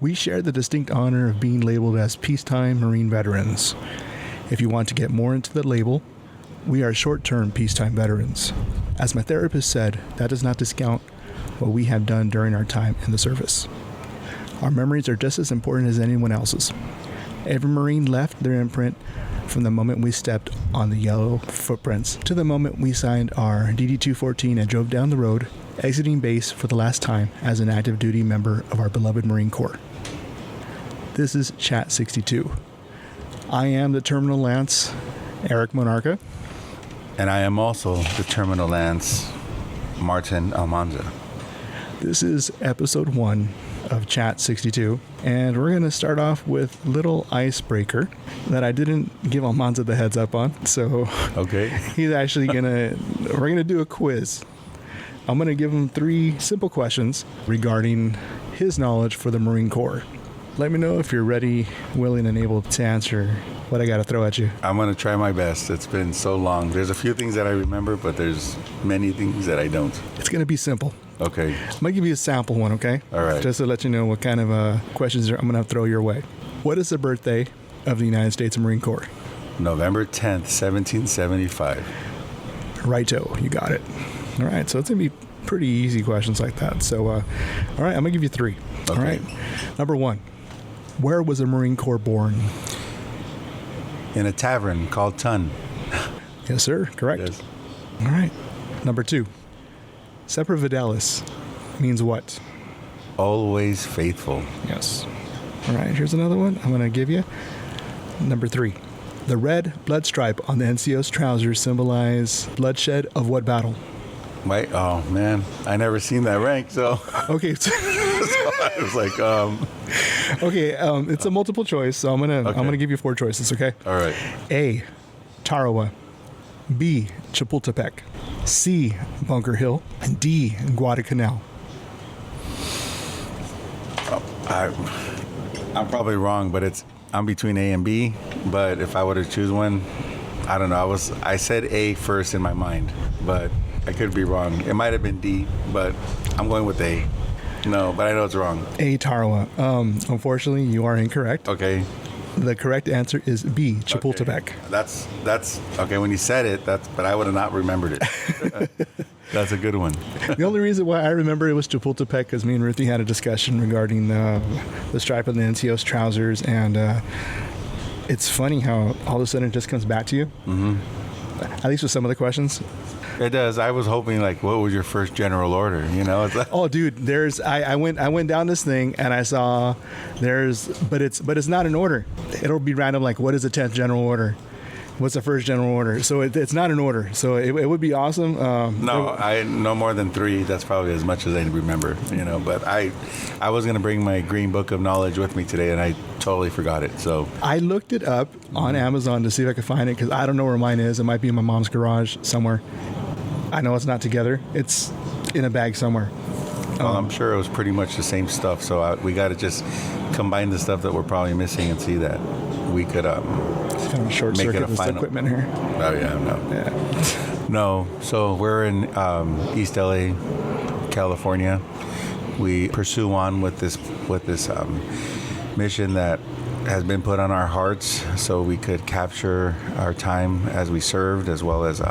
We share the distinct honor of being labeled as peacetime Marine veterans. If you want to get more into the label, we are short-term peacetime veterans. As my therapist said, that does not discount what we have done during our time in the service. Our memories are just as important as anyone else's. Every Marine left their imprint from the moment we stepped on the yellow footprints to the moment we signed our DD-214 and drove down the road, exiting base for the last time as an active duty member of our beloved Marine Corps. This is Chat 62. I am the Terminal Lance, Eric Monarca. And I am also the Terminal Lance, Martin Almanza. This is episode 1 of Chat 62, and we're going to start off with little icebreaker that I didn't give Almanza the heads up on. So okay, he's actually we're going to do a quiz. I'm going to give him 3 simple questions regarding his knowledge for the Marine Corps. Let me know if you're ready, willing, and able to answer what I got to throw at you. I'm going to try my best. It's been so long. There's a few things that I remember, but there's many things that I don't. It's going to be simple. Okay. I'm going to give you a sample one, okay? All right. Just to let you know what kind of questions I'm going to throw your way. What is the birthday of the United States Marine Corps? November 10th, 1775. Righto, you got it. All right, so it's going to be pretty easy questions like that. So, all right, I'm going to give you 3. Okay. All right. Number 1, where was the Marine Corps born? In a tavern called Tun. Yes, sir. Correct. Yes. All right. Number 2, Semper Fidelis means what? Always faithful. Yes. All right, here's another one I'm going to give you. Number 3, the red blood stripe on the NCO's trousers symbolize bloodshed of what battle? Wait, oh man, I never seen that rank, so Okay. so I was like, Okay, it's a multiple choice, so I'm gonna give you 4 choices. Okay. all right. A, Tarawa. B, Chapultepec. C, Bunker Hill. And D, Guadalcanal. I'm probably wrong, but I'm between A and B. But if I were to choose one, I don't know. I said A first in my mind, but I could be wrong. It might have been D, but I'm going with A. No, but I know it's wrong. A, Tarawa. Unfortunately, you are incorrect. Okay. The correct answer is B, Chapultepec. Okay. That's okay. When you said it, but I would have not remembered it. That's a good one. The only reason why I remember it was Chapultepec because me and Ruthie had a discussion regarding the stripe on the NCO's trousers, and it's funny how all of a sudden it just comes back to you. Mm-hmm. At least with some of the questions. It does. I was hoping, like, what was your first general order? You know, it's like, oh, dude, I went down this thing and I saw but it's not in order. It'll be random. Like, what is the 10th general order? What's the first general order? So it's not in order. So it would be awesome. I no more than 3. That's probably as much as I remember. You know, but I was gonna bring my green book of knowledge with me today, and I totally forgot it. So I looked it up on Amazon to see if I could find it because I don't know where mine is. It might be in my mom's garage somewhere. I know it's not together. It's in a bag somewhere. Well, I'm sure it was pretty much the same stuff. So we got to just combine the stuff that we're probably missing and see that we could it's kind of a short make circuit it a with final equipment here. Oh yeah, no. Yeah. No. So we're in East LA, California. We pursue on with this mission that has been put on our hearts, so we could capture our time as we served, as well as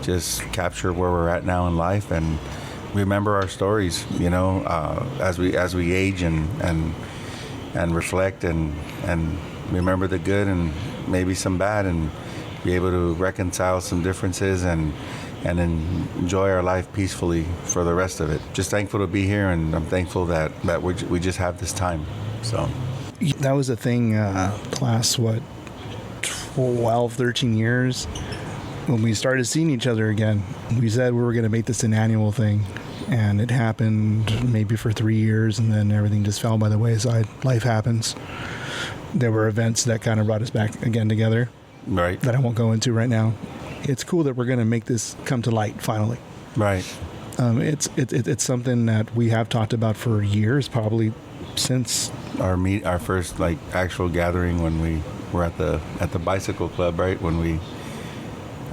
just capture where we're at now in life and remember our stories, you know, as we age and reflect and remember the good and maybe some bad, and be able to reconcile some differences and enjoy our life peacefully for the rest of it. Just thankful to be here, and I'm thankful that we just have this time. So that was a thing, class, 12, 13 years. When we started seeing each other again, we said we were going to make this an annual thing, and it happened maybe for 3 years, and then everything just fell by the wayside. Life happens. There were events that kind of brought us back again together, right, that I won't go into right now. It's cool that we're going to make this come to light finally. Right. It's something that we have talked about for years, probably since our first actual gathering when we were at the bicycle club, right? When we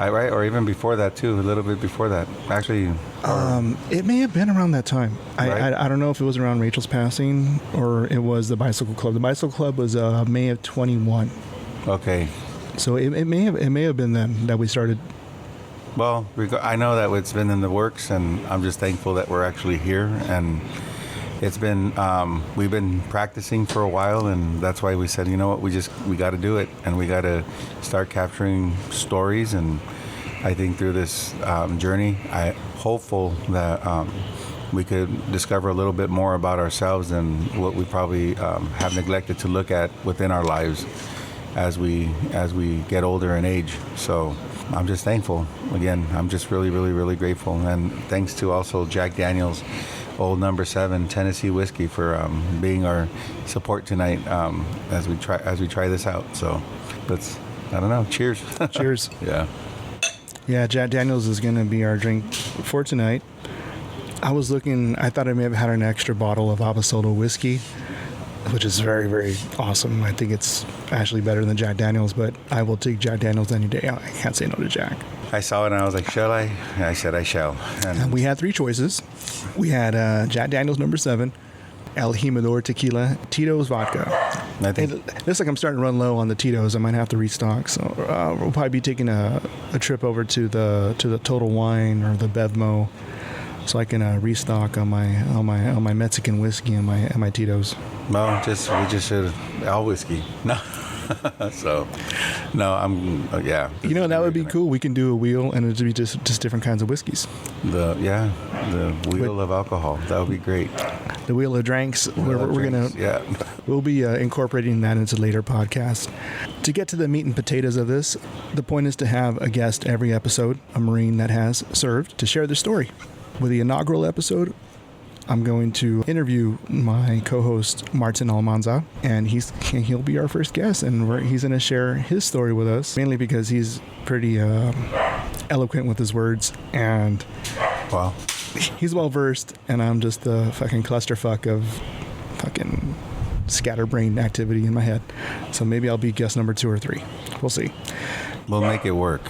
Right, or even before that too, a little bit before that. Actually, It may have been around that time. Right. I don't know if it was around Rachel's passing or it was the Bicycle Club. The Bicycle Club was May of 21. okay. So it may have been then that we started. Well, I know that it's been in the works, and I'm just thankful that we're actually here. And it's been we've been practicing for a while, and that's why we said, you know what, we got to do it, and we got to start capturing stories. And I think through this journey, I'm hopeful that we could discover a little bit more about ourselves and what we probably have neglected to look at within our lives as we get older in age. So I'm just thankful. Again, I'm just really, really, really grateful. And thanks to also Jack Daniels, Old Number 7 Tennessee whiskey, for being our support tonight as we try this out. So I don't know. Cheers. Cheers. Yeah. Yeah, Jack Daniels is going to be our drink for tonight. I was looking, I thought I may have had an extra bottle of Abasolo whiskey, which is very, very awesome. I think it's actually better than Jack Daniels, but I will take Jack Daniels any day. I can't say no to Jack. I saw it and I was like, shall I? And I said, I shall. And we had three choices. We had Jack Daniels number 7, El Jimador tequila, Tito's vodka. I think It looks like I'm starting to run low on the Tito's. I might have to restock. So we'll probably be taking a trip over to the Total Wine or the Bevmo, so I can restock on my Mexican whiskey and my Tito's. well, we just should all whiskey. No. So, no, I'm yeah. You know, that would be cool. We can do a wheel and it'd be just different kinds of whiskeys. The wheel of alcohol. That would be great. The wheel of drinks. We'll be incorporating that into later podcasts. To get to the meat and potatoes of this, the point is to have a guest every episode, a Marine that has served, to share their story. With the inaugural episode, I'm going to interview my co-host Martin Almanza, and he'll be our first guest, and he's going to share his story with us, mainly because he's pretty eloquent with his words, and Wow. he's well versed, and I'm just the fucking clusterfuck of fucking scatterbrained activity in my head. So maybe I'll be guest number 2 or 3. We'll see. We'll make it work,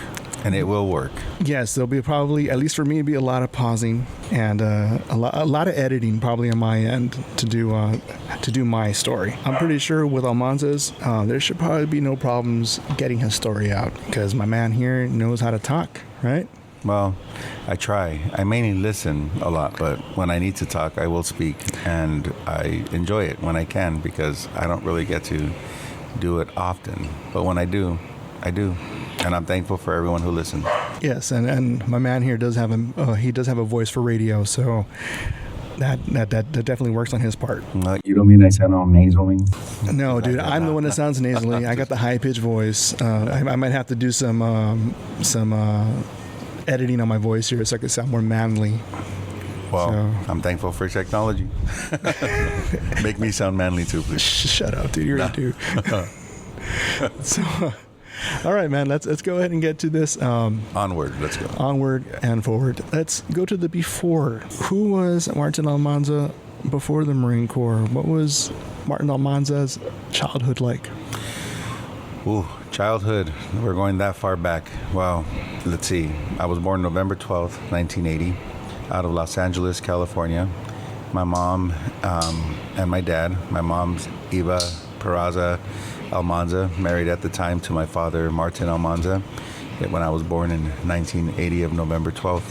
and it will work. Yes, there'll be probably, at least for me, be a lot of pausing and a lot of editing probably on my end to do my story. I'm pretty sure with Almanza's, there should probably be no problems getting his story out because my man here knows how to talk, right? Well, I try. I mainly listen a lot, but when I need to talk, I will speak, and I enjoy it when I can because I don't really get to do it often. But when I do, I do. And I'm thankful for everyone who listens. Yes, and my man here does have a voice for radio, so that definitely works on his part. You don't mean I sound all nasally? No, dude, I'm the one that sounds nasally. I got the high pitched voice. I might have to do some editing on my voice here so I can sound more manly. Well, So- I'm thankful for technology. Make me sound manly too, please. Shut up, dude. You're a dude. So, all right, man. Let's go ahead and get to this. Onward, let's go. Onward and forward. Let's go to the before. Who was Martin Almanza before the Marine Corps? What was Martin Almanza's childhood like? Ooh, childhood. We're going that far back. Well, let's see. I was born November 12th, 1980, out of Los Angeles, California. My mom and my dad. My mom's Eva Peraza Almanza, married at the time to my father, Martin Almanza, when I was born in 1980 of November 12th,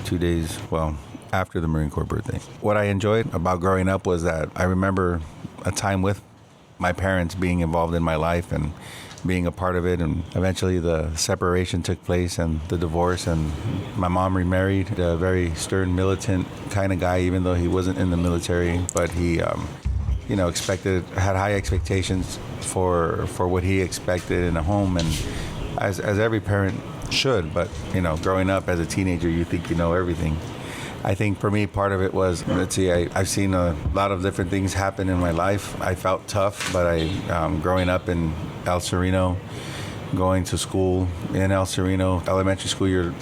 2 days, after the Marine Corps birthday. What I enjoyed about growing up was that I remember a time with my parents being involved in my life and being a part of it, and eventually the separation took place and the divorce, and my mom remarried a very stern, militant kind of guy, even though he wasn't in the military, but he had high expectations for what he expected in a home, and as every parent should. But growing up as a teenager, you think you know everything. I think for me, part of it was, I've seen a lot of different things happen in my life. I felt tough, but growing up in El Sereno, going to school in El Sereno, elementary school, your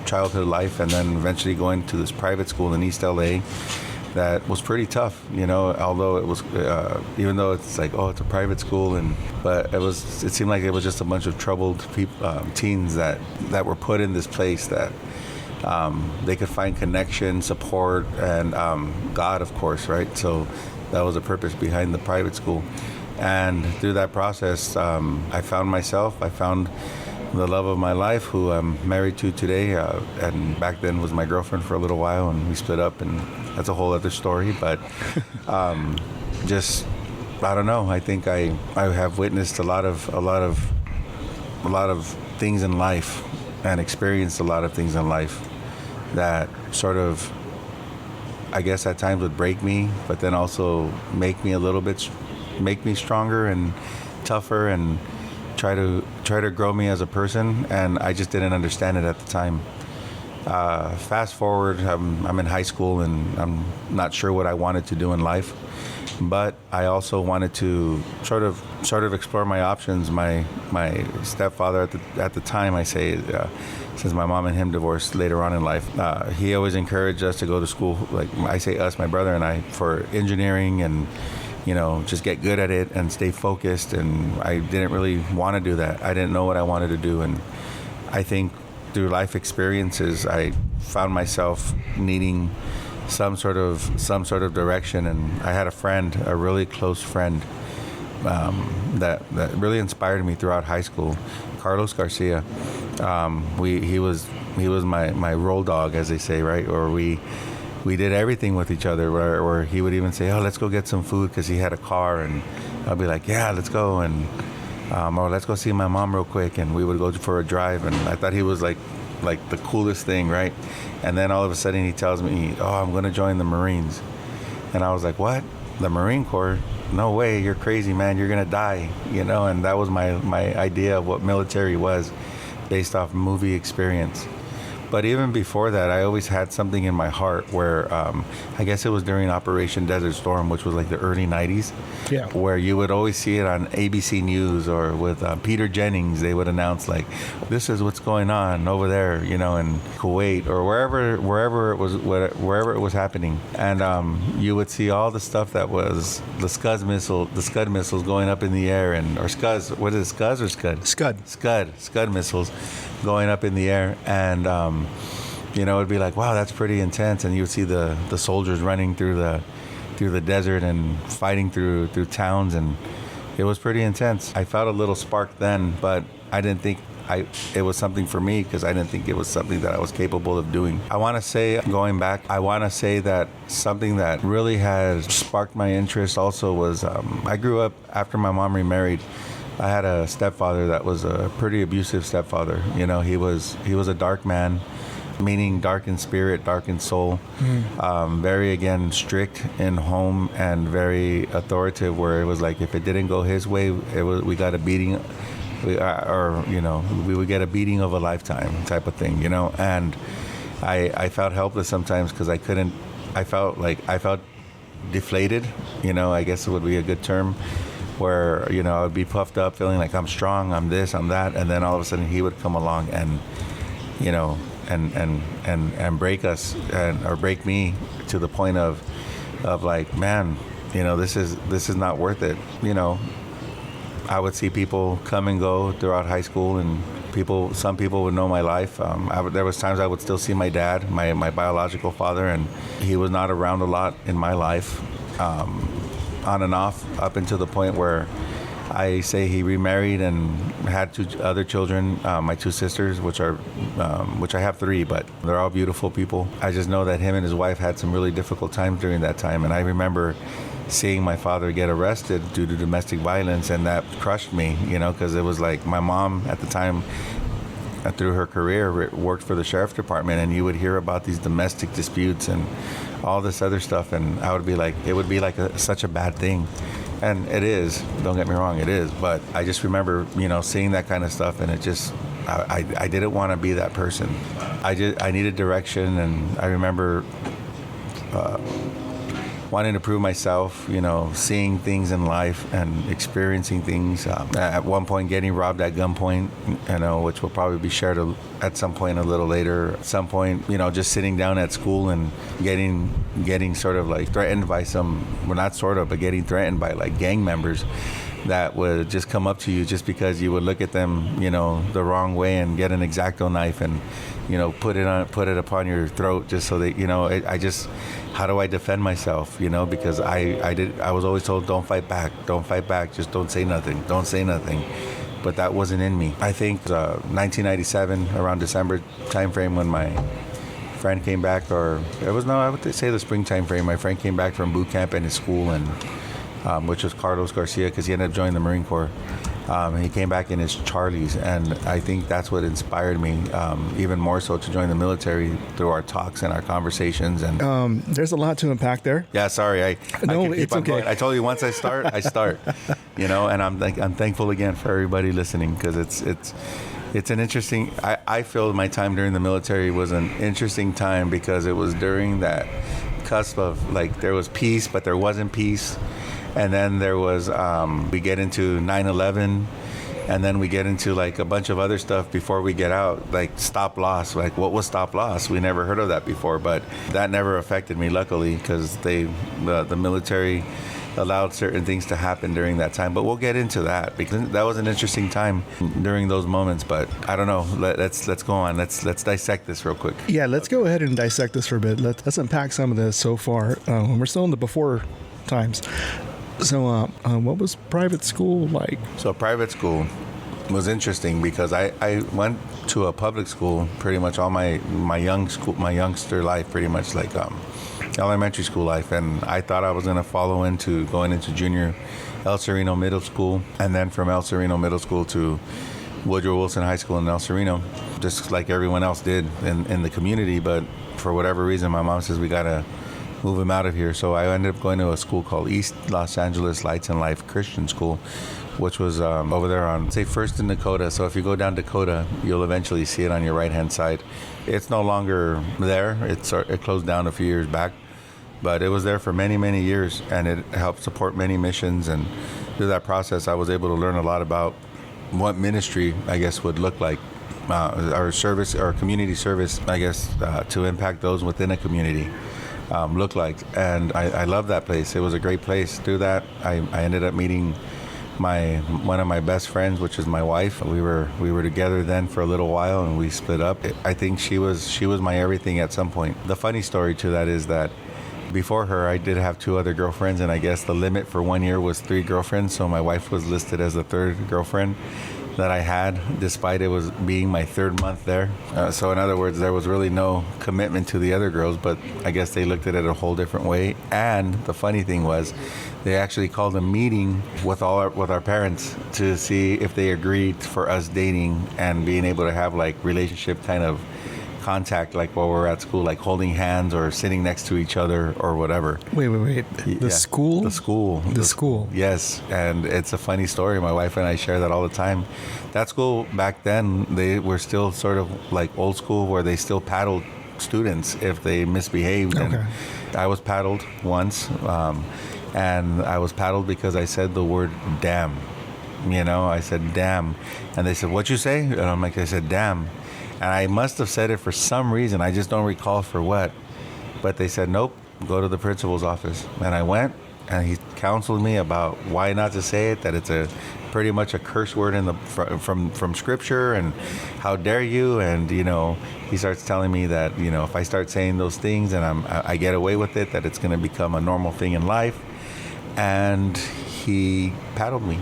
childhood life, and then eventually going to this private school in East LA, that was pretty tough, although it was, even though it's like, oh, it's a private school, but it seemed like it was just a bunch of troubled teens that were put in this place that they could find connection, support, and God, of course, right? So that was the purpose behind the private school. And through that process, I found the love of my life, who I'm married to today, and back then was my girlfriend for a little while, and we split up, and that's a whole other story. But just, I don't know. I think I have witnessed a lot of things in life, and experienced a lot of things in life that sort of, I guess at times would break me, but then also make me stronger and tougher, and try to grow me as a person. And I just didn't understand it at the time. Fast forward, I'm in high school, and I'm not sure what I wanted to do in life, but I also wanted to sort of explore my options. My stepfather at the time, I say, since my mom and him divorced later on in life, he always encouraged us to go to school, like I say us, my brother and I, for engineering, and just get good at it and stay focused. And I didn't really want to do that. I didn't know what I wanted to do. And I think through life experiences, I found myself needing some sort of direction. And I had a really close friend, that really inspired me throughout high school, Carlos Garcia. He was my roll dog, as they say, right? Or we did everything with each other, or he would even say, oh, let's go get some food, because he had a car, and I'll be like, yeah, let's go, and or let's go see my mom real quick, and we would go for a drive. And I thought he was like the coolest thing, right? And then all of a sudden he tells me, oh, I'm going to join the Marines. And I was like, what? The Marine Corps? No way, you're crazy, man, you're going to die, and that was my idea of what military was, based off movie experience. But even before that, I always had something in my heart where, I guess it was during Operation Desert Storm, which was like the early 90s, yeah, where you would always see it on ABC News, or with Peter Jennings. They would announce, like, this is what's going on over there, in Kuwait, or wherever it was happening. And you would see all the stuff that was the Scud missiles going up in the air, or Scuds, what is it, Scuds or Scud? Scud missiles going up in the air. And it'd be like, wow, that's pretty intense. And you would see the soldiers running through the desert and fighting through towns, and it was pretty intense. I felt a little spark then, but I didn't think it was something for me, because I didn't think it was something that I was capable of doing. I want to say, going back, that something that really has sparked my interest also was, I grew up after my mom remarried. I had a stepfather that was a pretty abusive stepfather. He was a dark man, meaning dark in spirit, dark in soul. Very, again, strict in home, and very authoritative, where it was like, if it didn't go his way, we got a beating, we would get a beating of a lifetime type of thing, And I felt helpless sometimes, because I felt deflated, I guess it would be a good term, where I would be puffed up, feeling like I'm strong, I'm this, I'm that, and then all of a sudden he would come along and and break us, or break me, to the point of like, man, this is not worth it. I would see people come and go throughout high school, and some people would know my life. There was times I would still see my dad, my biological father, and he was not around a lot in my life. On and off, up until the point where I say he remarried and had two other children, my two sisters, which I have three, but they're all beautiful people. I just know that him and his wife had some really difficult times during that time, and I remember seeing my father get arrested due to domestic violence, and that crushed me, because it was like, my mom at the time, through her career, worked for the sheriff's department, and you would hear about these domestic disputes and all this other stuff, and I would be like, it would be like such a bad thing. And it is, don't get me wrong, it is, but I just remember, seeing that kind of stuff, and it just, I didn't want to be that person. I needed direction, and I remember wanting to prove myself, seeing things in life and experiencing things. At one point, getting robbed at gunpoint, which will probably be shared at some point a little later. At some point, just sitting down at school and getting sort of like threatened by but getting threatened by like gang members that would just come up to you just because you would look at them, the wrong way and get an X-Acto knife and, put it upon your throat just so that, how do I defend myself? Because I was always told, don't fight back, just don't say nothing. But that wasn't in me. I think 1997, around December timeframe, when my friend came back, I would say the spring timeframe, my friend came back from boot camp in his school, and which was Carlos Garcia, because he ended up joining the Marine Corps. He came back in his Charlies, and I think that's what inspired me even more so to join the military through our talks and our conversations. And there's a lot to unpack there. Yeah, sorry, I can keep on going. I told you once I start, I start. And I'm thankful again for everybody listening, because it's an interesting. I feel my time during the military was an interesting time because it was during that cusp of like there was peace, but there wasn't peace. And then there was, we get into 9/11, and then we get into like a bunch of other stuff before we get out, like stop loss. Like, what was stop loss? We never heard of that before, but that never affected me, luckily, because the military allowed certain things to happen during that time. But we'll get into that, because that was an interesting time during those moments. But I don't know. Let's go on. Let's dissect this real quick. Yeah, let's go ahead and dissect this for a bit. Let's unpack some of this so far. We're still in the before times. So what was private school like? So private school was interesting because I went to a public school pretty much all my youngster life, pretty much like elementary school life, and I thought I was going to follow into going into junior El Sereno Middle School, and then from El Sereno Middle School to Woodrow Wilson High School in El Sereno, just like everyone else did in the community. But for whatever reason, my mom says we got to move him out of here. So I ended up going to a school called East Los Angeles Lights and Life Christian School, which was over there on, say, First and Dakota. So if you go down Dakota, you'll eventually see it on your right-hand side. It's no longer there. It closed down a few years back, but it was there for many, many years, and it helped support many missions. And through that process, I was able to learn a lot about what ministry, I guess, would look like, our service, our community service, I guess, to impact those within a community. Look like, and I love that place. It was a great place. Through that, I ended up meeting one of my best friends, which is my wife. We were together then for a little while, and we split up. I think she was my everything at some point. The funny story to that is that before her, I did have 2 other girlfriends, and I guess the limit for 1 year was 3 girlfriends. So my wife was listed as the 3rd girlfriend that I had, despite it was being my 3rd month there. So in other words, there was really no commitment to the other girls, but I guess they looked at it a whole different way. And the funny thing was, they actually called a meeting with our parents to see if they agreed for us dating and being able to have like relationship kind of contact, like while we're at school, like holding hands or sitting next to each other or whatever. Wait. The school? The school. Yes. And it's a funny story. My wife and I share that all the time. That school back then, they were still sort of like old school, where they still paddled students if they misbehaved. Okay. And I was paddled once, and I was paddled because I said the word damn. I said damn. And they said, "What'd you say?" And I'm like, I said damn. And I must have said it for some reason. I just don't recall for what. But they said, nope, go to the principal's office. And I went, and he counseled me about why not to say it, that it's pretty much a curse word from Scripture, and how dare you. And, he starts telling me that, if I start saying those things and I get away with it, that it's going to become a normal thing in life. And he paddled me.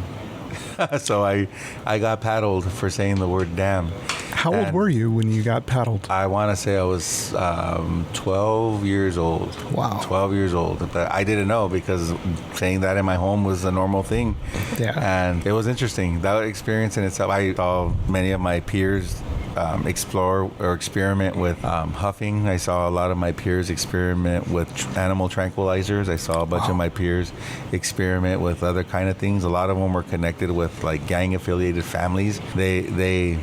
So I got paddled for saying the word damn. How old were you when you got paddled? I want to say I was 12 years old. Wow. 12 years old. But I didn't know, because saying that in my home was a normal thing. Yeah. And it was interesting. That experience in itself, I saw many of my peers explore or experiment with huffing. I saw a lot of my peers experiment with animal tranquilizers. I saw a bunch of my peers experiment with other kind of things. A lot of them were connected with like gang affiliated families. They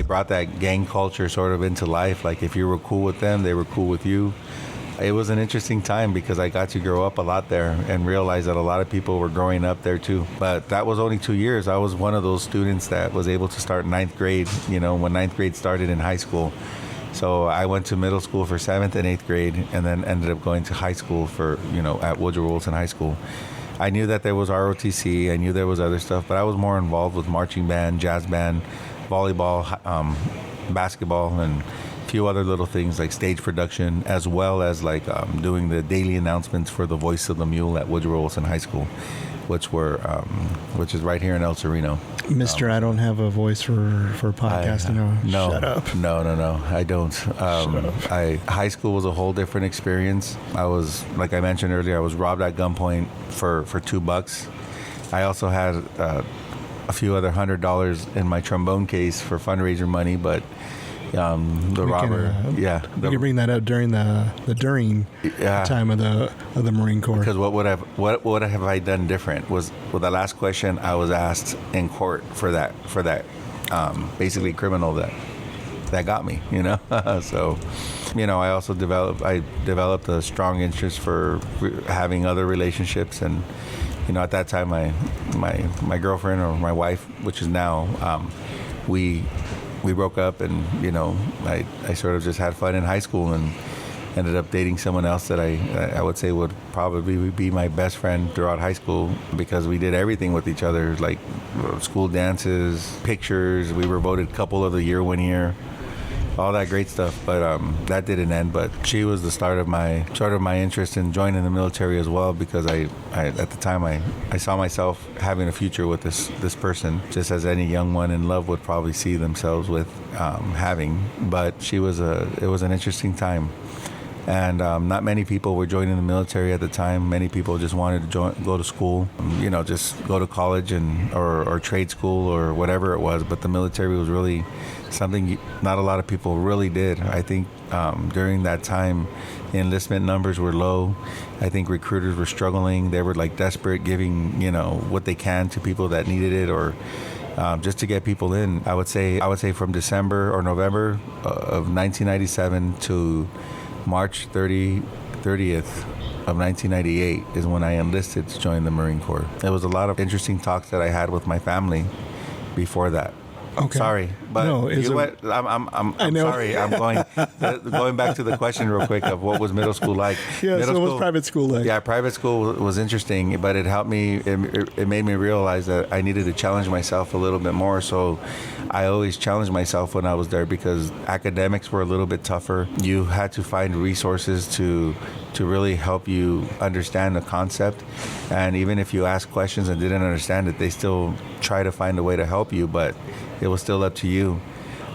brought that gang culture sort of into life. Like if you were cool with them, they were cool with you. it was an interesting time because I got to grow up a lot there and realize that a lot of people were growing up there too. But that was only 2 years. I was one of those students that was able to start ninth grade, when ninth grade started in high school. So I went to middle school for 7th and 8th grade and then ended up going to high school for, at Woodrow Wilson High School. I knew that there was ROTC. I knew there was other stuff, but I was more involved with marching band, jazz band, volleyball, basketball, and a few other little things like stage production, as well as doing the daily announcements for the Voice of the Mule at Woodrow Wilson High School, which is right here in El Sereno. Mister, I don't have a voice for podcasting. No, shut up. No, I don't. High school was a whole different experience. I was, like I mentioned earlier, I was robbed at gunpoint for $2. I also had a few other $100 in my trombone case for fundraiser money, but we can bring that up during the time of the Marine Corps. Because what have I done different was, the last question I was asked in court for that basically criminal that got me, So, I also developed a strong interest for having other relationships, and at that time my girlfriend, or my wife, which is now, we broke up, and I sort of just had fun in high school and ended up dating someone else that I would say would probably be my best friend throughout high school, because we did everything with each other, like school dances, pictures. We were voted couple of the year one year, all that great stuff. But that didn't end. But she was the start of my interest in joining the military as well, because I at the time I saw myself having a future with this person, just as any young one in love would probably see themselves with having. But it was an interesting time. And not many people were joining the military at the time. Many people just wanted to go to school, just go to college or trade school or whatever it was. But the military was really something not a lot of people really did. I think during that time, enlistment numbers were low. I think recruiters were struggling. They were desperate, giving what they can to people that needed it, or just to get people in. I would say from December or November of 1997 to March 30th of 1998 is when I enlisted to join the Marine Corps. There was a lot of interesting talks that I had with my family before that. Okay. Sorry, but no, I'm sorry. I'm going back to the question real quick of what was middle school like. Yeah, what was private school like? Yeah, private school was interesting, but it helped me. It made me realize that I needed to challenge myself a little bit more. So I always challenged myself when I was there, because academics were a little bit tougher. You had to find resources to really help you understand the concept. And even if you asked questions and didn't understand it, they still try to find a way to help you, but it was still up to you.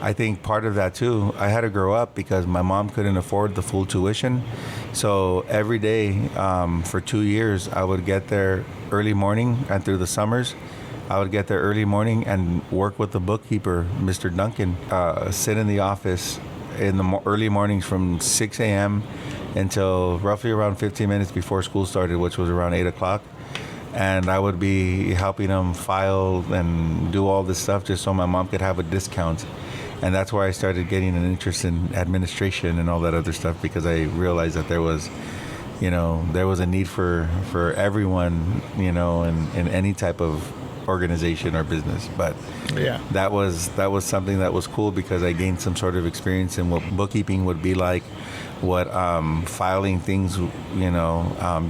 I think part of that too, I had to grow up because my mom couldn't afford the full tuition. So every day for 2 years, I would get there early morning, and through the summers, I would get there early morning and work with the bookkeeper, Mr. Duncan, sit in the office in the early mornings from 6 a.m. until roughly around 15 minutes before school started, which was around 8 o'clock. And I would be helping them file and do all this stuff just so my mom could have a discount. And that's where I started getting an interest in administration and all that other stuff, because I realized that there was a need for everyone, in any type of organization or business. But yeah, that was something that was cool, because I gained some sort of experience in what bookkeeping would be like, what filing things,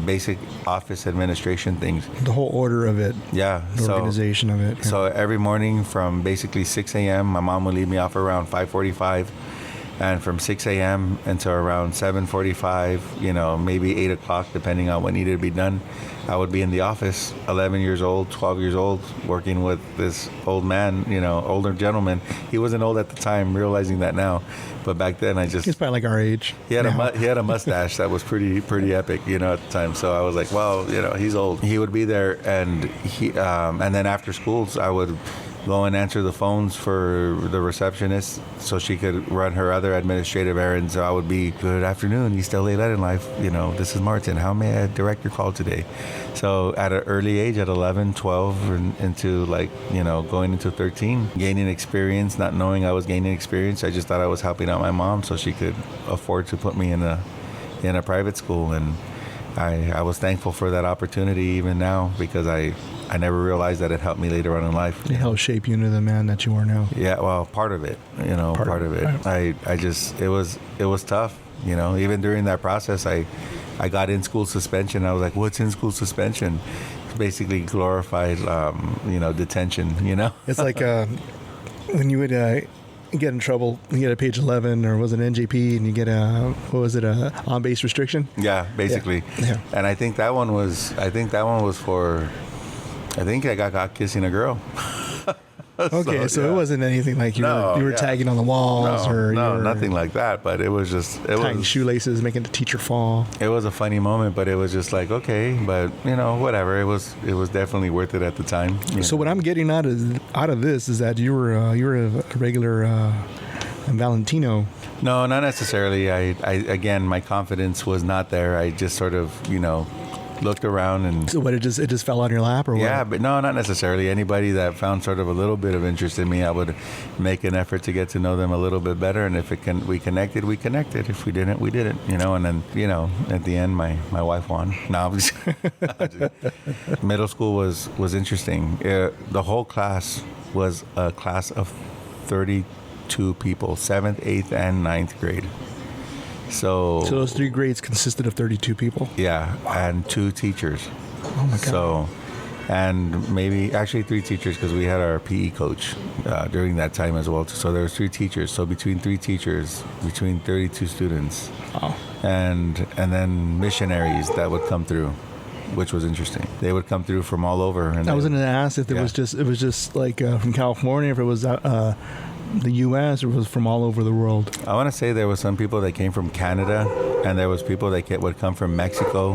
basic office administration things. The whole order of it. Yeah. The organization of it. Yeah. So every morning from basically 6 a.m., my mom would leave me off around 5:45. And from 6 a.m. until around 7:45, maybe 8 o'clock, depending on what needed to be done, I would be in the office, 11 years old, 12 years old, working with this old man, older gentleman. He wasn't old at the time, realizing that now. But back then, he's probably like our age. He had a mustache that was pretty epic, at the time. So I was like, well, he's old. He would be there, and and then after schools, I would go and answer the phones for the receptionist so she could run her other administrative errands. So I would be, good afternoon, East LA Lead in Life. This is Martin. How may I direct your call today? So at an early age, at 11, 12, and into going into 13, gaining experience, not knowing I was gaining experience. I just thought I was helping out my mom so she could afford to put me in in a private school, and I was thankful for that opportunity even now, because I never realized that it helped me later on in life. It helped shape you into the man that you are now. Yeah, well, part of it, part of it. Right. I just, it was tough, even during that process. I got in school suspension. I was like, what's in school suspension? It's basically glorified, detention, It's like when you would get in trouble, you get a page 11, or was it NJP, and you get a on-base restriction? Yeah, basically. Yeah. And I think that one was for, I think I got caught kissing a girl. Okay, so yeah. it wasn't anything like you were tagging on the walls, or you were nothing like that. But it was just tying shoelaces, making the teacher fall. It was a funny moment, but it was just like, okay, but whatever. It was definitely worth it at the time. So what I'm getting out of this is that you were a regular Valentino. No, not necessarily. I again, my confidence was not there. I just sort of looked around, and so what, it just fell on your lap, or what? Yeah, but no, not necessarily. Anybody that found sort of a little bit of interest in me, I would make an effort to get to know them a little bit better. And if we connected, we connected. If we didn't, we didn't. And then at the end, my wife won. No, middle school was interesting. The whole class was a class of 32 people, 7th, 8th, and 9th grade. So those 3 grades consisted of 32 people? Yeah, and 2 teachers. Oh, my God. So, and maybe actually 3 teachers, because we had our PE coach during that time as well. So there was 3 teachers. So between 3 teachers, between 32 students. Wow. And then missionaries that would come through, which was interesting. They would come through from all over. And I was going to ask if it was just like from California, if it was the U.S., or was from all over the world? I want to say there was some people that came from Canada, and there was people that would come from Mexico.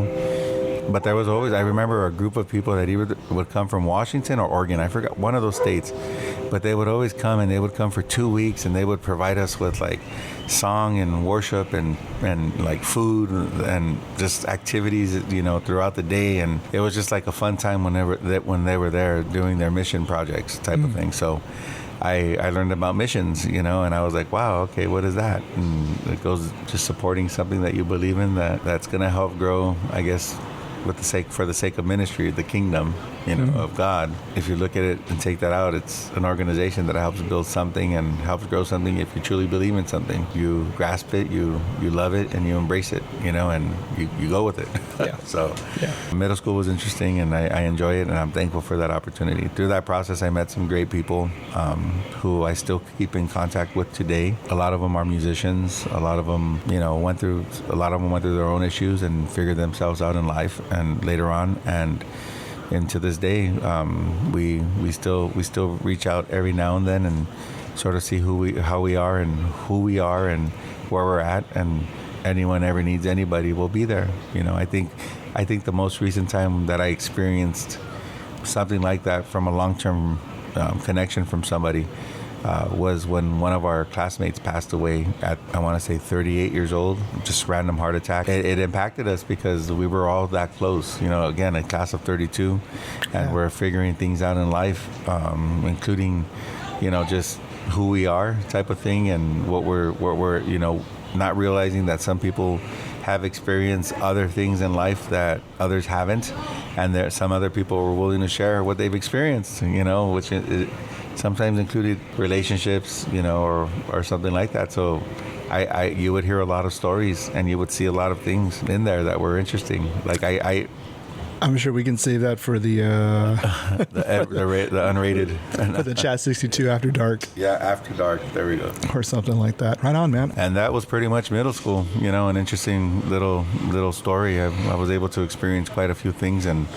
But there was always, I remember a group of people that either would come from Washington or Oregon. I forgot, one of those states. But they would always come, and they would come for 2 weeks, and they would provide us with like song and worship and like food and just activities, throughout the day. And it was just like a fun time when they were there doing their mission projects type of thing. So I learned about missions, and I was like, wow, okay, what is that? And it goes just supporting something that you believe in, that's going to help grow, I guess, for the sake of ministry, the kingdom, of God. If you look at it and take that out, it's an organization that helps build something and helps grow something. If you truly believe in something, you grasp it, you love it, and you embrace it, and you go with it. Yeah. So middle school was interesting, and I enjoy it, and I'm thankful for that opportunity. Through that process, I met some great people who I still keep in contact with today. A lot of them are musicians. A lot of them, went through their own issues and figured themselves out in life, and later on, and to this day, we still reach out every now and then and sort of see how we are and who we are and where we're at, and anyone ever needs anybody, we'll be there. I think the most recent time that I experienced something like that from a long-term connection from somebody was when one of our classmates passed away at, I want to say, 38 years old, just random heart attack. It impacted us because we were all that close, again, a class of 32, and we're figuring things out in life, including, just who we are type of thing, and what we're not realizing that some people have experienced other things in life that others haven't, and there some other people were willing to share what they've experienced, which sometimes included relationships, or something like that. So you would hear a lot of stories, and you would see a lot of things in there that were interesting. Like I'm sure we can save that for the unrated, for the Chat 62 After Dark. Yeah, After Dark. There we go. Or something like that. Right on, man. And that was pretty much middle school. An interesting little story. I was able to experience quite a few things, and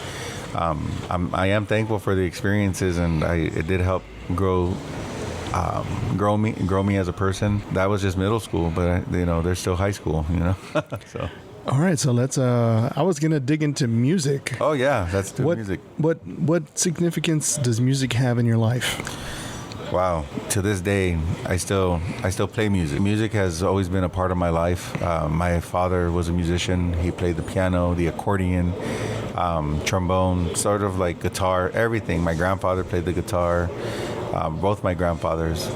I am thankful for the experiences, and it did help grow me as a person. That was just middle school, but there's still high school. So. All right, so let's. I was gonna dig into music. Oh yeah, let's do music. What significance does music have in your life? Wow, to this day, I still play music. Music has always been a part of my life. My father was a musician. He played the piano, the accordion, trombone, sort of like guitar, everything. My grandfather played the guitar. both my grandfathers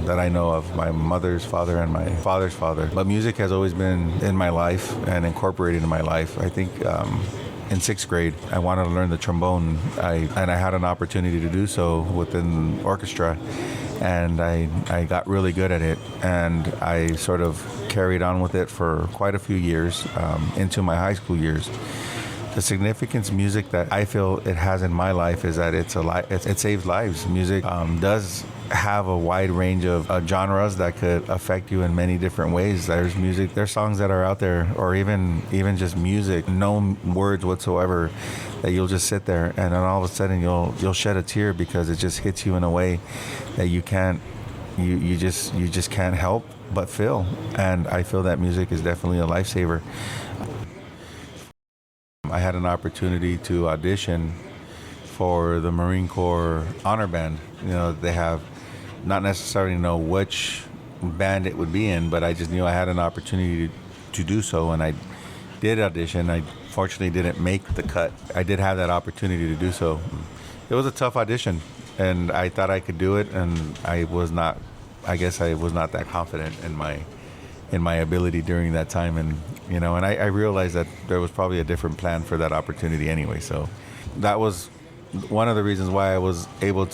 that I know of, my mother's father and my father's father. But music has always been in my life and incorporated in my life. I think in sixth grade, I wanted to learn the trombone, and I had an opportunity to do so within orchestra, and I got really good at it, and I sort of carried on with it for quite a few years into my high school years. The significance music that I feel it has in my life is that it saves lives. Music does have a wide range of genres that could affect you in many different ways. There's songs that are out there, or even just music, no words whatsoever, that you'll just sit there and then all of a sudden you'll shed a tear because it just hits you in a way that you just can't help but feel. And I feel that music is definitely a lifesaver. I had an opportunity to audition for the Marine Corps Honor Band. They have not necessarily know which band it would be in, but I just knew I had an opportunity to do so, and I did audition. I fortunately didn't make the cut. I did have that opportunity to do so. It was a tough audition, and I thought I could do it, and I guess I was not that confident in my ability during that time, and I realized that there was probably a different plan for that opportunity anyway. So that was one of the reasons why I was able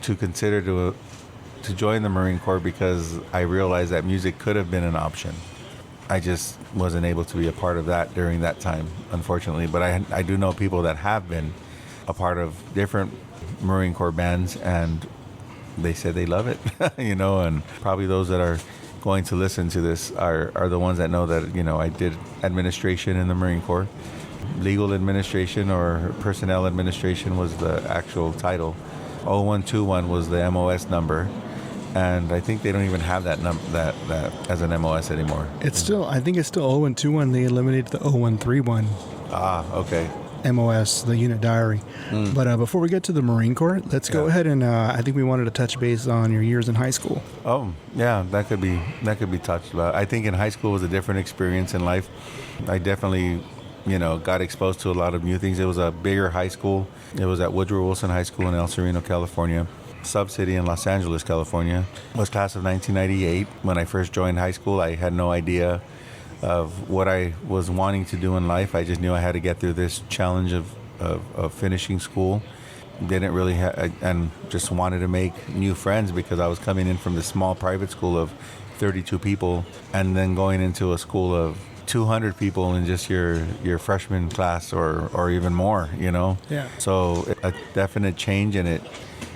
to consider to join the Marine Corps, because I realized that music could have been an option. I just wasn't able to be a part of that during that time, unfortunately. But I do know people that have been a part of different Marine Corps bands, and they said they love it, and probably those that are going to listen to this are the ones that know that, I did administration in the Marine Corps. Legal administration or personnel administration was the actual title. 0121 was the MOS number. And I think they don't even have that as an MOS anymore. I think it's still 0121. They eliminated the 0131. Okay. MOS, the unit diary. But before we get to the Marine Corps, let's go ahead and I think we wanted to touch base on your years in high school. Oh, yeah, that could be touched about. I think in high school was a different experience in life. I definitely, got exposed to a lot of new things. It was a bigger high school. It was at Woodrow Wilson High School in El Sereno, California. Sub-city in Los Angeles, California. It was class of 1998. When I first joined high school, I had no idea of what I was wanting to do in life. I just knew I had to get through this challenge of finishing school. Didn't really and just wanted to make new friends, because I was coming in from this small private school of 32 people and then going into a school of 200 people in just your freshman class or even more, Yeah. So a definite change in it.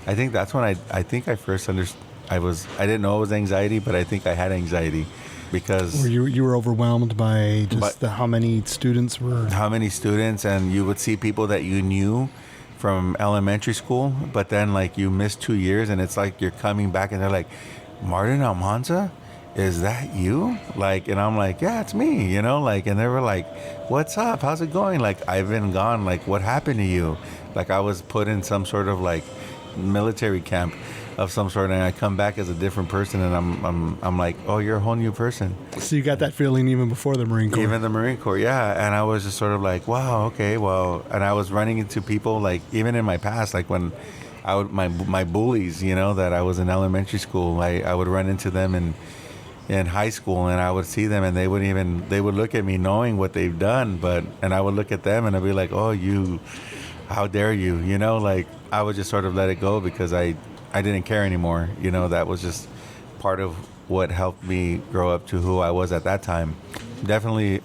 I think that's when I think I first understood. I didn't know it was anxiety, but I think I had anxiety. Because you were overwhelmed by just how many students, and you would see people that you knew from elementary school, but then like you missed 2 years, and it's like you're coming back and they're like, Martin Almanza, is that you? Like, and I'm like, yeah, it's me, and they were like, what's up? How's it going? Like, I've been gone. Like, what happened to you? Like, I was put in some sort of like military camp of some sort, and I come back as a different person, and I'm like, oh, you're a whole new person. So you got that feeling even before the Marine Corps? Even the Marine Corps, yeah. And I was just sort of like, wow, okay, well, and I was running into people, like, even in my past, like when my bullies, that I was in elementary school, I would run into them in high school, and I would see them, and they would look at me knowing what they've done, and I would look at them and I'd be like, oh, how dare you, like I would just sort of let it go, because I didn't care anymore. That was just part of what helped me grow up to who I was at that time. Definitely,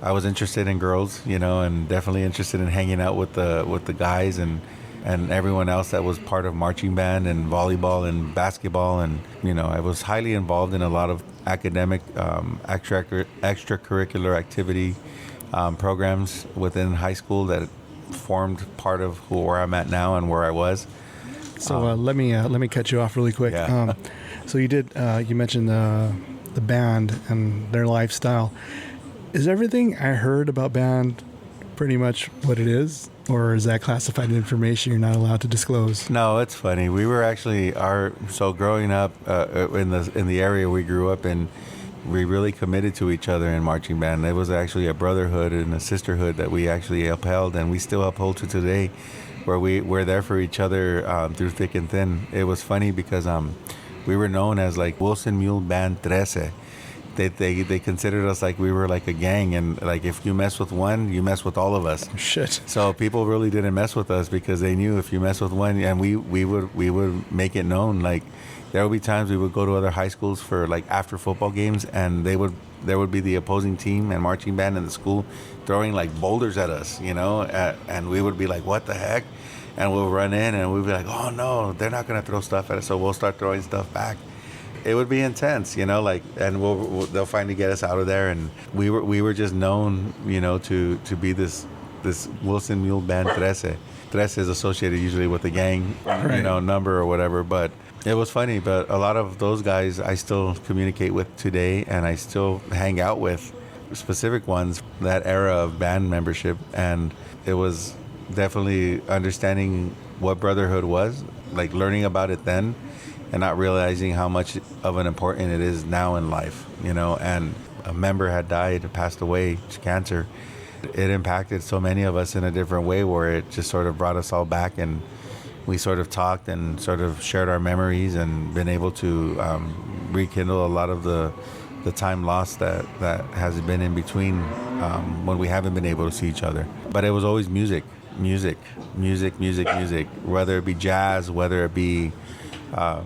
I was interested in girls, and definitely interested in hanging out with the guys and everyone else that was part of marching band and volleyball and basketball. And, I was highly involved in a lot of academic, extracurricular activity programs within high school that formed part of where I'm at now and where I was. So let me cut you off really quick. Yeah. So you mentioned the band and their lifestyle. Is everything I heard about band pretty much what it is, or is that classified information you're not allowed to disclose? No, it's funny. We were actually growing up in the area we grew up in. We really committed to each other in marching band. It was actually a brotherhood and a sisterhood that we actually upheld, and we still uphold to today. where we're there for each other through thick and thin. It was funny because we were known as like Wilson Mule Band 13. They considered us like we were like a gang, and like if you mess with one, you mess with all of us. Shit. So people really didn't mess with us because they knew if you mess with one, and we would make it known. Like there would be times we would go to other high schools for like after football games, and there would be the opposing team and marching band in the school throwing like boulders at us, and we would be like, what the heck? And we'll run in and we'd be like, oh no, they're not gonna throw stuff at us, so we'll start throwing stuff back. It would be intense, and they'll finally get us out of there. And we were just known, to be this Wilson Mule Band 13. 13 is associated usually with the gang, Right. Number or whatever. But it was funny. But a lot of those guys I still communicate with today, and I still hang out with specific ones, that era of band membership. And it was definitely understanding what brotherhood was, like learning about it then, and not realizing how much of an important it is now in life, and a member had died, passed away to cancer. It impacted so many of us in a different way, where it just sort of brought us all back, and we sort of talked and sort of shared our memories and been able to rekindle a lot of the time lost that has been in between when we haven't been able to see each other. But it was always music, whether it be jazz, whether it be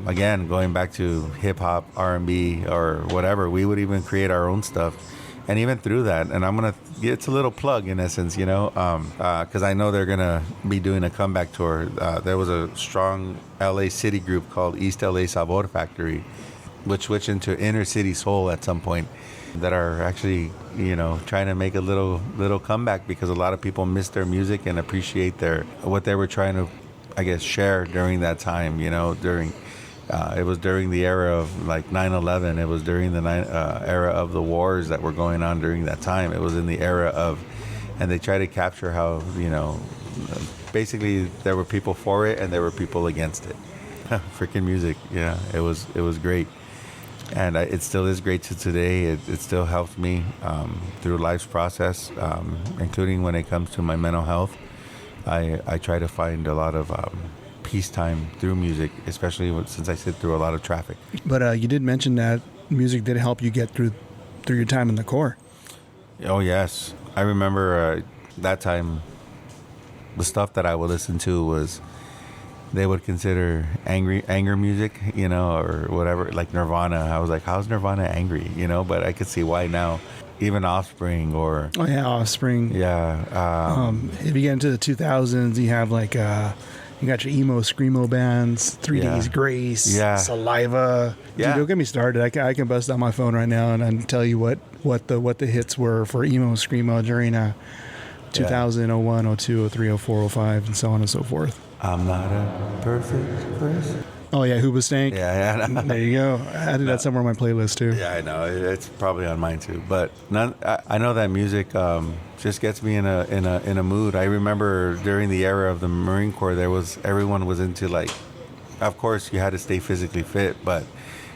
again, going back to hip hop, R&B, or whatever, we would even create our own stuff. And even through that, and it's a little plug in essence, because I know they're gonna be doing a comeback tour. There was a strong LA city group called East LA Sabor Factory, which switched into Inner City Soul at some point, that are actually, trying to make a little comeback, because a lot of people miss their music and appreciate what they were trying to, I guess, share during that time, it was during the era of like 9/11. It was during the era of the wars that were going on during that time. It was in the era of, and they try to capture how, basically there were people for it and there were people against it. Freaking music. Yeah, it was great. And it still is great to today. It still helps me through life's process, including when it comes to my mental health. I try to find a lot of peacetime through music, especially since I sit through a lot of traffic. But you did mention that music did help you get through your time in the Corps. Oh, yes. I remember that time, the stuff that I would listen to was, they would consider anger music, or whatever, like Nirvana. I was like, how's Nirvana angry? But I could see why now. Even Offspring or... Oh, yeah, Offspring. Yeah. If you get into the 2000s, you have like... you got your emo, screamo bands, 3 Days Grace, Saliva. Yeah. Dude, don't get me started. I can bust out my phone right now and tell you what the hits were for emo, screamo during 2000, 01, 02, 03, 04, 05, and so on and so forth. I'm not a perfect person. Oh, yeah, Hoobastank. Yeah. There you go. I added that somewhere on my playlist, too. Yeah, I know. It's probably on mine, too. But I know that music just gets me in a mood. I remember during the era of the Marine Corps, everyone was into, like, of course, you had to stay physically fit, but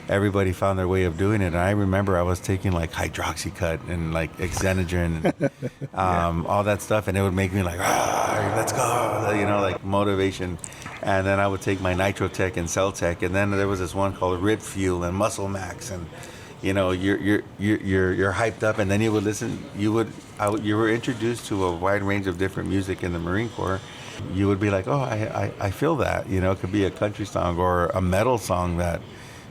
everybody found their way of doing it. And I remember I was taking, like, hydroxycut and, like, Xenogen and all that stuff. And it would make me, like, let's go, like motivation. And then I would take my Nitrotech and Celtech, and then there was this one called Rip Fuel and Muscle Max, and you're hyped up, and then you would listen. You were introduced to a wide range of different music in the Marine Corps. You would be like, oh, I feel that. It could be a country song or a metal song that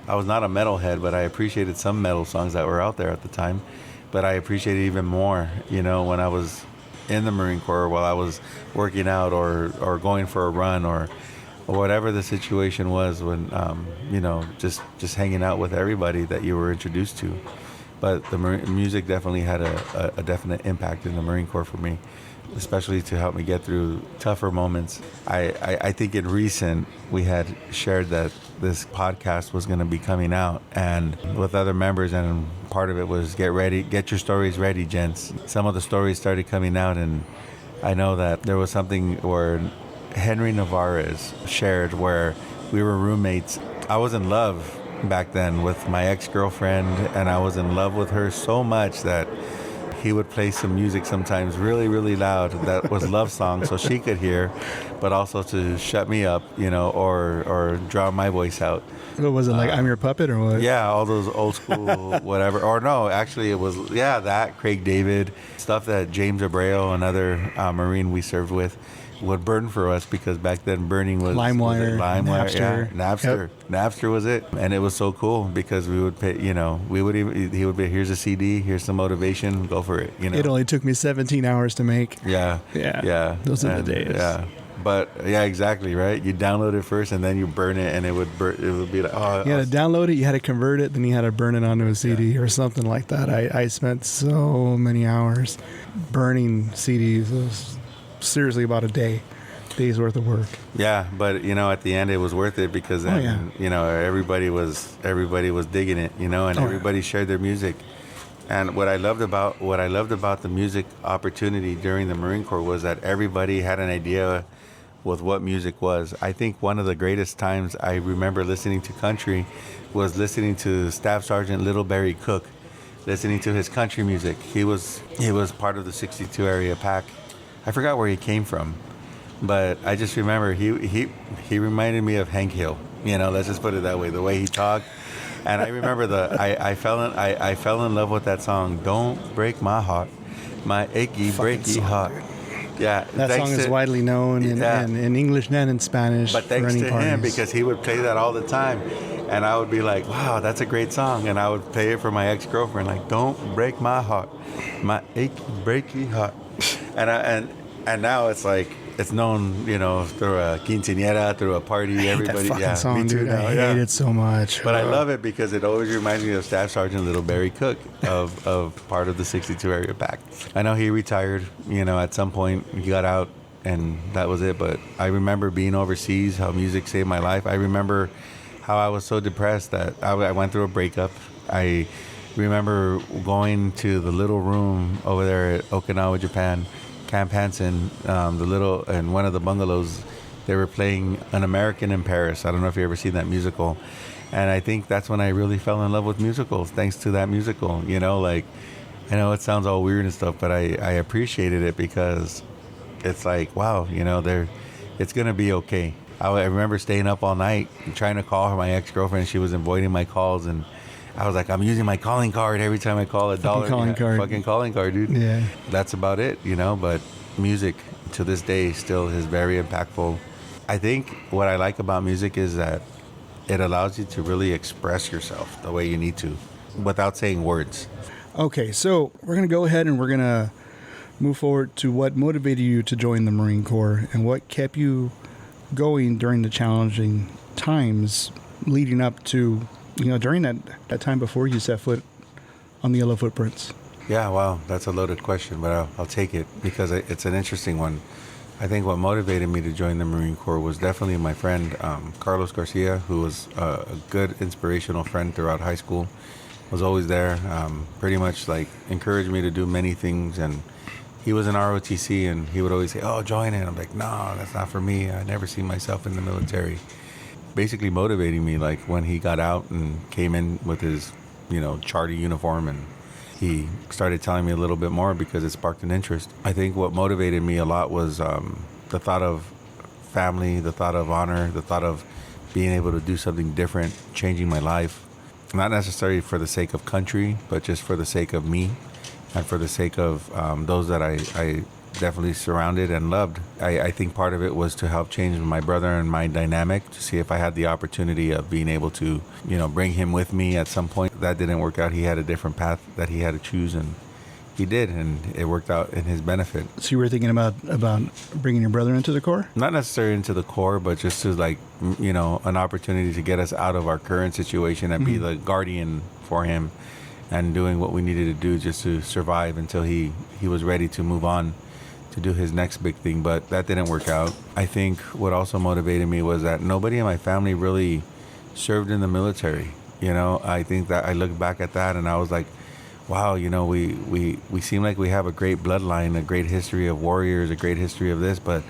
I was not a metalhead, but I appreciated some metal songs that were out there at the time. But I appreciated even more, when I was in the Marine Corps, while I was working out or going for a run or whatever the situation was, when just hanging out with everybody that you were introduced to. But the music definitely had a definite impact in the Marine Corps for me, especially to help me get through tougher moments. I think in recent we had shared that this podcast was going to be coming out, and with other members, and part of it was get your stories ready, gents. Some of the stories started coming out, and I know that there was something where Henry Navarez shared where we were roommates. I was in love back then with my ex-girlfriend, and I was in love with her so much that he would play some music sometimes really, really loud that was love songs so she could hear, but also to shut me up, or drown my voice out. What was it, like I'm Your Puppet or what? Yeah, all those old school whatever. Or no, actually it was, that Craig David, stuff that James Abreu, another Marine we served with, would burn for us, because back then burning was LimeWire, Napster. Napster. Yep. Napster was it. And it was so cool because we would pay, he would be, here's a CD, here's some motivation, go for it. It only took me 17 hours to make. Yeah. Those are the days. Yeah. But yeah, exactly, right? You download it first and then you burn it, and it would be like, oh. You had to download it, you had to convert it, then you had to burn it onto a CD or something like that. I spent so many hours burning CDs. It was seriously about a day's worth of work. Yeah, but at the end it was worth it, because then everybody was digging it, and everybody shared their music. And what I loved about the music opportunity during the Marine Corps was that everybody had an idea with what music was. I think one of the greatest times I remember listening to country was listening to Staff Sergeant Little Barry Cook, listening to his country music. He was part of the 62 area pack. I forgot where he came from, but I just remember he reminded me of Hank Hill. Let's just put it that way. The way he talked, and I remember I fell in love with that song. Don't break my heart, my achy breaky heart. Yeah, that song is widely known in English and in Spanish. But thanks to him, because he would play that all the time, and I would be like, wow, that's a great song, and I would play it for my ex-girlfriend, like, don't break my heart, my achy breaky heart. And now it's like it's known, through a quinceañera, through a party. Everybody, that song, me too. Dude, I hate it so much. But I love it because it always reminds me of Staff Sergeant Little Barry Cook of part of the 62 area pack. I know he retired. At some point he got out, and that was it. But I remember being overseas, how music saved my life. I remember how I was so depressed that I went through a breakup. I remember going to the little room over there at Okinawa, Japan, Camp Hansen, in one of the bungalows, they were playing An American in Paris. I don't know if you ever seen that musical. And I think that's when I really fell in love with musicals, thanks to that musical. I know it sounds all weird and stuff, but I appreciated it because it's like, wow, it's going to be okay. I remember staying up all night and trying to call her, my ex-girlfriend. She was avoiding my calls, and I was like, I'm using my calling card every time I call $1. Fucking calling card, dude. Yeah. That's about it, but music to this day still is very impactful. I think what I like about music is that it allows you to really express yourself the way you need to without saying words. Okay, so we're going to go ahead and we're going to move forward to what motivated you to join the Marine Corps and what kept you going during the challenging times leading up to during that time before you set foot on the yellow footprints. Yeah, wow, that's a loaded question, but I'll take it because it's an interesting one. I think what motivated me to join the Marine Corps was definitely my friend, Carlos Garcia, who was a good inspirational friend throughout high school, was always there, pretty much like encouraged me to do many things. And he was in ROTC, and he would always say, oh, join it. I'm like, no, that's not for me. I never see myself in the military. Basically motivating me, like when he got out and came in with his, charter uniform, and he started telling me a little bit more because it sparked an interest. I think what motivated me a lot was the thought of family, the thought of honor, the thought of being able to do something different, changing my life, not necessarily for the sake of country, but just for the sake of me and for the sake of those that I definitely surrounded and loved. I think part of it was to help change my brother and my dynamic, to see if I had the opportunity of being able to, bring him with me at some point. That didn't work out. He had a different path that he had to choose, and he did, and it worked out in his benefit. So you were thinking about bringing your brother into the Corps? Not necessarily into the Corps, but just to an opportunity to get us out of our current situation and be the guardian for him and doing what we needed to do just to survive until he was ready to move on to do his next big thing. But that didn't work out. I think what also motivated me was that nobody in my family really served in the military. I think that I look back at that and I was like, wow, we seem like we have a great bloodline, a great history of warriors, a great history of this, but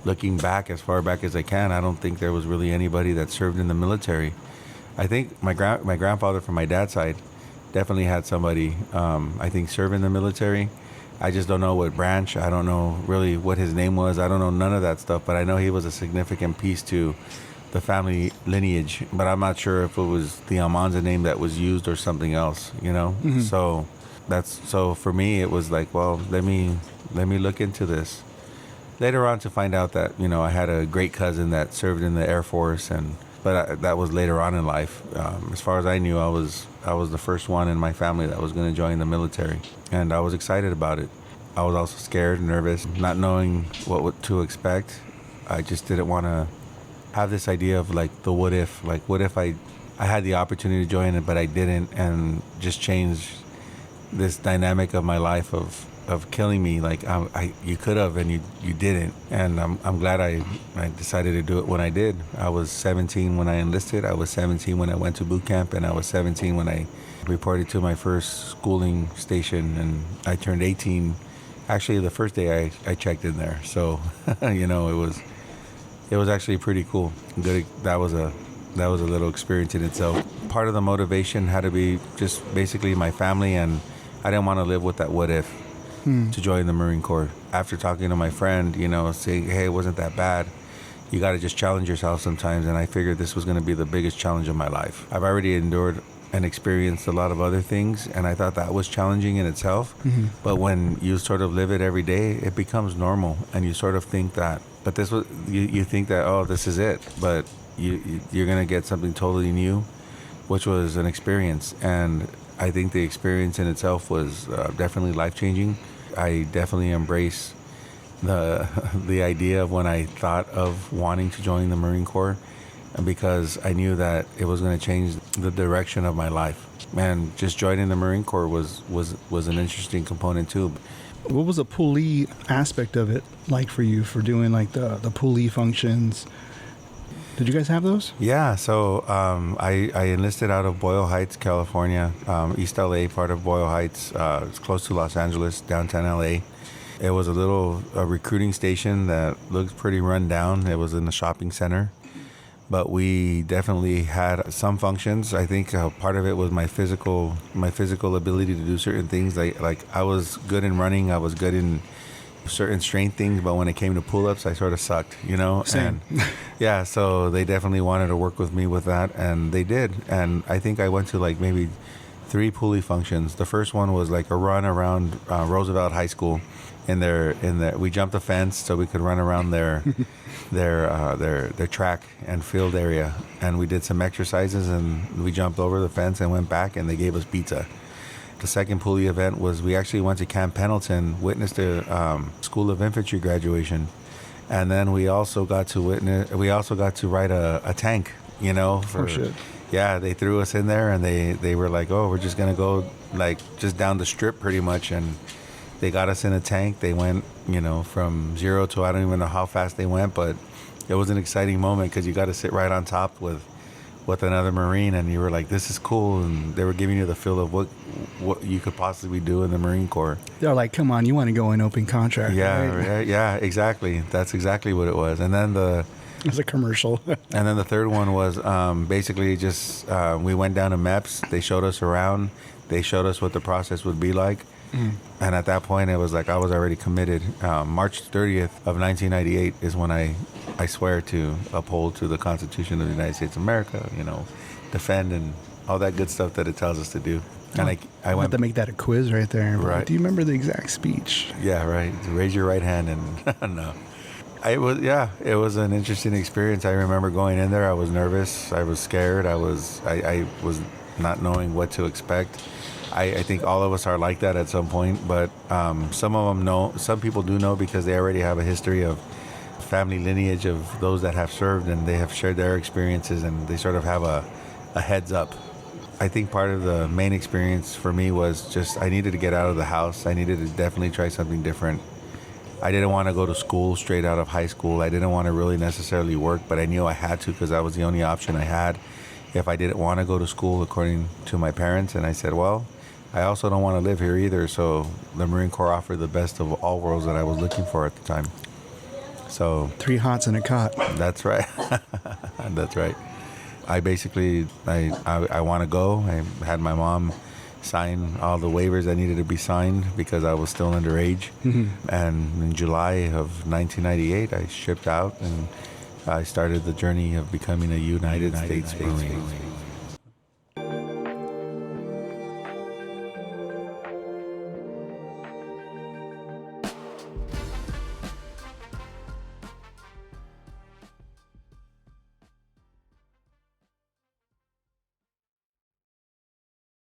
looking back as far back as I can, I don't think there was really anybody that served in the military. I think my grandfather from my dad's side definitely had somebody, I think, serve in the military. I just don't know what branch. I don't know really what his name was. I don't know none of that stuff, but I know he was a significant piece to the family lineage. But I'm not sure if it was the Almanza name that was used or something else, you know? Mm-hmm. So for me, it was like, well, let me look into this. Later on to find out that, you know, I had a great cousin that served in the Air Force, but that was later on in life. As far as I knew, I was the first one in my family that was going to join the military, and I was excited about it. I was also scared, nervous, not knowing what to expect. I just didn't want to have this idea of like the what if, like what if I had the opportunity to join it, but I didn't, and just change this dynamic of my life of killing me. Like you could have and you didn't, and I'm glad I decided to do it when I did. I was 17 when I enlisted. I was 17 when I went to boot camp, and I was 17 when I reported to my first schooling station, and I turned 18 actually the first day I checked in there. So you know, it was actually pretty cool. Good. That was a little experience in itself. Part of the motivation had to be just basically my family, and I didn't want to live with that what if to join the Marine Corps. After talking to my friend, you know, saying, hey, it wasn't that bad. You got to just challenge yourself sometimes. And I figured this was going to be the biggest challenge of my life. I've already endured and experienced a lot of other things, and I thought that was challenging in itself. Mm-hmm. But when you sort of live it every day, it becomes normal, and you sort of think that, but this was, you think that, oh, this is it. But you're going to get something totally new, which was an experience. And I think the experience in itself was definitely life-changing. I definitely embrace the idea of when I thought of wanting to join the Marine Corps, and because I knew that it was going to change the direction of my life. Man, just joining the Marine Corps was an interesting component too. What was the pulley aspect of it like for you, for doing like the pulley functions? Did you guys have those? Yeah, so I enlisted out of Boyle Heights, California, East LA, part of Boyle Heights. It's close to Los Angeles, downtown LA. It was a recruiting station that looked pretty run down. It was in the shopping center, but we definitely had some functions. I think part of it was my physical ability to do certain things. Like I was good in running, I was good in certain strength things, but when it came to pull-ups, I sort of sucked, you know. Same. And yeah, so they definitely wanted to work with me with that, and they did. And I think I went to like maybe 3 pulley functions. The first one was like a run around Roosevelt High School. We jumped a fence so we could run around their track and field area, and we did some exercises, and we jumped over the fence and went back, and they gave us pizza. The second pulley event was we actually went to Camp Pendleton, witnessed a School of Infantry graduation, and then we also got to ride a tank, you know. Oh shit. Yeah, they threw us in there, and they were like, oh, we're just gonna go like just down the strip pretty much, and they got us in a tank. They went, you know, from 0 to I don't even know how fast they went, but it was an exciting moment because you got to sit right on top with another Marine, and you were like, this is cool, and they were giving you the feel of what you could possibly do in the Marine Corps. They're like, come on, you want to go in open contract, yeah, right? Yeah, exactly. That's exactly what it was. And then It's a commercial. And then the third one was basically just we went down to MEPS. They showed us around. They showed us what the process would be like. Mm. And at that point, it was like I was already committed. March 30th of 1998 is when I swear to uphold to the Constitution of the United States of America, you know, defend and all that good stuff that it tells us to do. And I went to make that a quiz right there. Right. Do you remember the exact speech? Yeah, right. Raise your right hand and no. It was an interesting experience. I remember going in there. I was nervous. I was scared. I was not knowing what to expect. I think all of us are like that at some point, but some of them know. Some people do know because they already have a history of family lineage of those that have served, and they have shared their experiences, and they sort of have a heads up. I think part of the main experience for me was just I needed to get out of the house. I needed to definitely try something different. I didn't want to go to school straight out of high school. I didn't want to really necessarily work, but I knew I had to because that was the only option I had if I didn't want to go to school according to my parents. And I said, well, I also don't want to live here either. So the Marine Corps offered the best of all worlds that I was looking for at the time. So 3 hots and a cot. That's right. That's right. I basically, I want to go. I had my mom sign all the waivers that needed to be signed because I was still underage. And in July of 1998, I shipped out and I started the journey of becoming a United States Marine.